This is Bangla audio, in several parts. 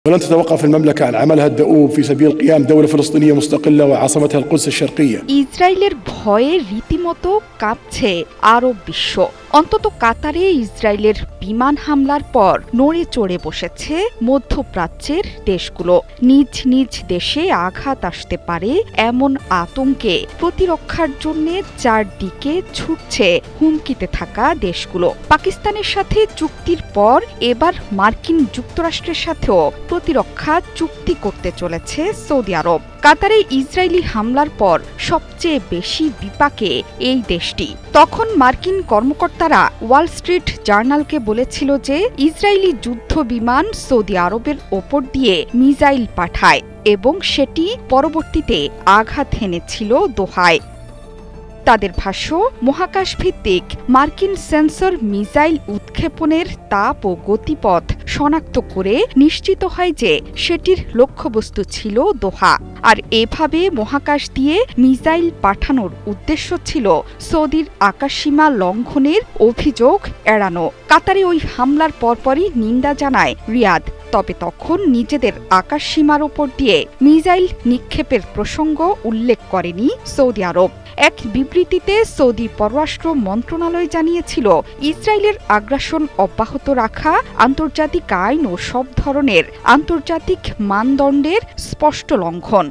ولن تتوقف المملكة عن عملها الدؤوب في سبيل قيام دولة فلسطينية مستقلة وعاصمتها القدس الشرقية। ইসরায়েলের ভয়ে রীতিমতো কাঁপছে আরব বিশ্ব। অন্তত কাতারে ইসরায়েলের বিমান হামলার পর নড়ে চড়ে বসেছে মধ্যপ্রাচ্যের দেশগুলো। নিজ নিজ দেশে আঘাত আসতে পারে এমন আতঙ্কে প্রতিরক্ষার জন্য চারদিকে ছুটছে হুমকিতে থাকা দেশগুলো। পাকিস্তানের সাথে চুক্তির পর এবার মার্কিন যুক্তরাষ্ট্রের সাথেও প্রতিরক্ষা চুক্তি করতে চলেছে সৌদি আরব। কাতারে ইসরায়েলি হামলার পর সবচেয়ে বেশি বিপাকে এই দেশটি। তখন মার্কিন কর্মকর্তারা ওয়াল স্ট্রিট জার্নালকে বলেছিল যে ইসরায়েলি যুদ্ধ বিমান সৌদি আরবের ওপর দিয়ে মিসাইল পাঠায় এবং সেটি পরবর্তীতে আঘাত হেনেছিল দোহায়। তাদের ভাষ্য, মহাকাশ ভিত্তিক মার্কিন সেন্সর মিসাইল উৎক্ষেপণের তাপ ও গতিপথ শনাক্ত করে নিশ্চিত হয় যে সেটির লক্ষ্যবস্তু ছিল দোহা। আর এভাবে মহাকাশ দিয়ে মিসাইল পাঠানোর উদ্দেশ্য ছিল সৌদির আকাশসীমা লঙ্ঘনের অভিযোগ এড়ানো। কাতারে ওই হামলার পরপরই নিন্দা জানায় রিয়াদ। তবে তখন নিজেদের আকাশসীমার ওপর দিয়ে মিসাইল নিক্ষেপের প্রসঙ্গ উল্লেখ করেনি সৌদি আরব। এক বিবৃতিতে সৌদি পররাষ্ট্র মন্ত্রণালয় জানিয়েছিল, ইসরায়েলের আগ্রাসন অব্যাহত রাখা আন্তর্জাতিক আইন ও সব ধরনের আন্তর্জাতিক মানদণ্ডের স্পষ্ট লঙ্ঘন।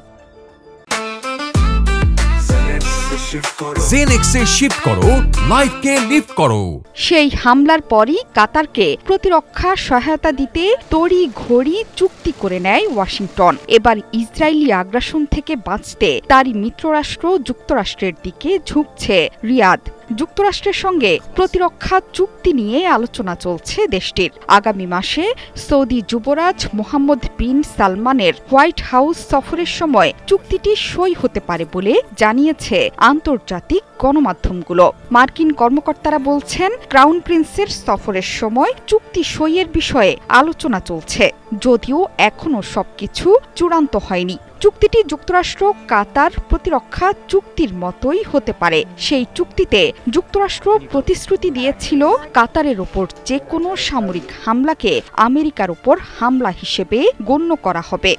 জেনেক্সে শিফট করো, লাইফকে লিফট করো। সেই হামলার পরই কাতারকে প্রতিরক্ষা সহায়তা দিতে তড়ি ঘড়ি চুক্তি করে নেয় ওয়াশিংটন। এবার ইসরায়েলি আগ্রাসন থেকে বাঁচতে তারই মিত্ররাষ্ট্র যুক্তরাষ্ট্রের দিকে ঝুঁকছে রিয়াদ। যুক্তরাষ্ট্রের সঙ্গে প্রতিরক্ষা চুক্তি নিয়ে আলোচনা চলছে দেশটির। আগামী মাসে সৌদি যুবরাজ মোহাম্মদ বিন সালমানের হোয়াইট হাউস সফরের সময় চুক্তিটি সই হতে পারে বলে জানিয়েছে আন্তর্জাতিক গণমাধ্যমগুলো। মার্কিন কর্মকর্তারা বলছেন, ক্রাউন প্রিন্সের সফরের সময় চুক্তি সইয়ের বিষয়ে আলোচনা চলছে, যদিও এখনও সবকিছু চূড়ান্ত হয়নি। চুক্তিটি যুক্তরাষ্ট্র কাতার প্রতিরক্ষা চুক্তির মতোই হতে পারে। সেই চুক্তিতে যুক্তরাষ্ট্র প্রতিশ্রুতি দিয়েছিল কাতারের ওপর যে কোনো সামরিক হামলাকে আমেরিকার ওপর হামলা হিসেবে গণ্য করা হবে।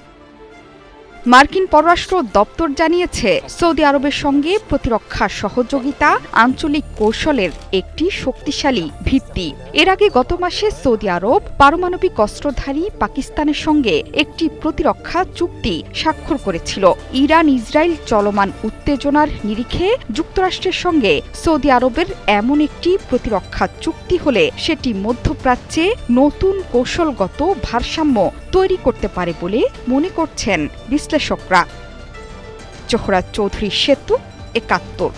মার্কিন পররাষ্ট্র দপ্তর জানিয়েছে, সৌদি আরবের সঙ্গে প্রতিরক্ষা সহযোগিতা আঞ্চলিক কৌশলের একটি শক্তিশালী ভিত্তি। এর আগে গত মাসে সৌদি আরব পারমাণবিক অস্ত্রধারী পাকিস্তানের সঙ্গে একটি প্রতিরক্ষা চুক্তি স্বাক্ষর করেছিল। ইরান ইসরায়েল চলমান উত্তেজনার নিরিখে যুক্তরাষ্ট্রের সঙ্গে সৌদি আরবের এমন একটি প্রতিরক্ষা চুক্তি হলে সেটি মধ্যপ্রাচ্যে নতুন কৌশলগত ভারসাম্য তৈরি করতে পারে বলে মনে করছেন বিশ্লেষকরা। জোহরা চৌধুরী সেতু, ৭১।